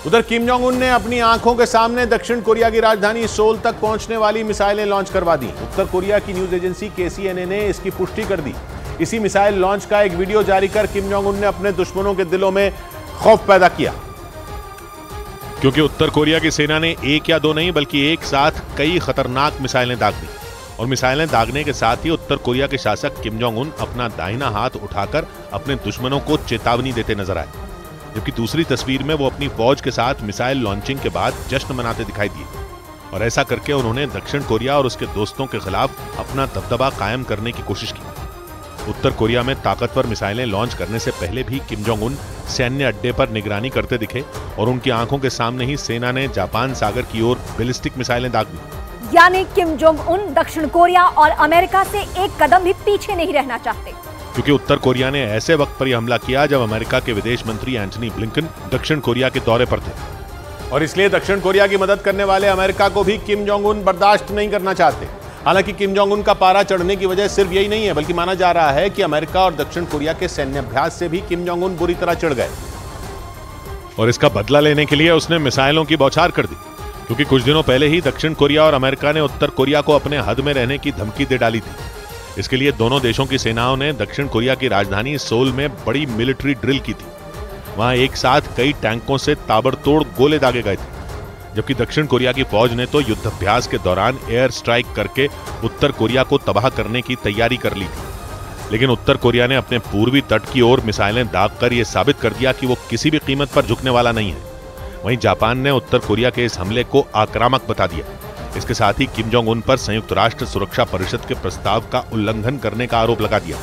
उधर Kim Jong Un ने अपनी आंखों के सामने दक्षिण कोरिया की राजधानी सोल तक पहुंचने वाली मिसाइलें लॉन्च करवा दी। उत्तर कोरिया की न्यूज एजेंसी KCNA ने इसकी पुष्टि कर दी। इसी मिसाइल लॉन्च का एक वीडियो जारी कर किम जोंग उन ने अपने दुश्मनों के दिलों में खौफ पैदा किया, क्योंकि उत्तर कोरिया की सेना ने एक या दो नहीं बल्कि एक साथ कई खतरनाक मिसाइलें दाग दी। और मिसाइलें दागने के साथ ही उत्तर कोरिया के शासक किम जोंग उन अपना दाहिना हाथ उठाकर अपने दुश्मनों को चेतावनी देते नजर आए, जबकि दूसरी तस्वीर में वो अपनी फौज के साथ मिसाइल लॉन्चिंग के बाद जश्न मनाते दिखाई दिए। और ऐसा करके उन्होंने दक्षिण कोरिया और उसके दोस्तों के खिलाफ अपना दबदबा कायम करने की कोशिश की। उत्तर कोरिया में ताकतवर मिसाइलें लॉन्च करने से पहले भी किम जोंग उन सैन्य अड्डे पर निगरानी करते दिखे और उनकी आंखों के सामने ही सेना ने जापान सागर की ओर बैलिस्टिक मिसाइलें दाग दी। यानी किम जोंग उन दक्षिण कोरिया और अमेरिका से एक कदम भी पीछे नहीं रहना चाहते, क्योंकि उत्तर कोरिया ने ऐसे वक्त पर यह हमला किया जब अमेरिका के विदेश मंत्री एंटनी ब्लिंकन दक्षिण कोरिया के दौरे पर थे। और इसलिए दक्षिण कोरिया की मदद करने वाले अमेरिका को भी किम जोंग उन बर्दाश्त नहीं करना चाहते। हालांकि किम जोंग उन का पारा चढ़ने की वजह सिर्फ यही नहीं है, बल्कि माना जा रहा है कि अमेरिका और दक्षिण कोरिया के सैन्याभ्यास से भी किम जोंग उन बुरी तरह चिढ़ गए और इसका बदला लेने के लिए उसने मिसाइलों की बौछार कर दी, क्योंकि कुछ दिनों पहले ही दक्षिण कोरिया और अमेरिका ने उत्तर कोरिया को अपने हद में रहने की धमकी दे डाली थी। इसके लिए दोनों देशों की सेनाओं ने दक्षिण कोरिया की राजधानी सोल में बड़ी मिलिट्री ड्रिल की थी। वहां एक साथ कई टैंकों से ताबड़तोड़ गोले दागे गए थे, जबकि दक्षिण कोरिया की फौज ने तो युद्धाभ्यास के दौरान एयर स्ट्राइक करके उत्तर कोरिया को तबाह करने की तैयारी कर ली थी। लेकिन उत्तर कोरिया ने अपने पूर्वी तट की ओर मिसाइलें दागकर यह साबित कर दिया कि वो किसी भी कीमत पर झुकने वाला नहीं है। वहीं जापान ने उत्तर कोरिया के इस हमले को आक्रामक बता दिया। इसके साथ ही किम जोंग उन पर संयुक्त राष्ट्र सुरक्षा परिषद के प्रस्ताव का उल्लंघन करने का आरोप लगा दिया।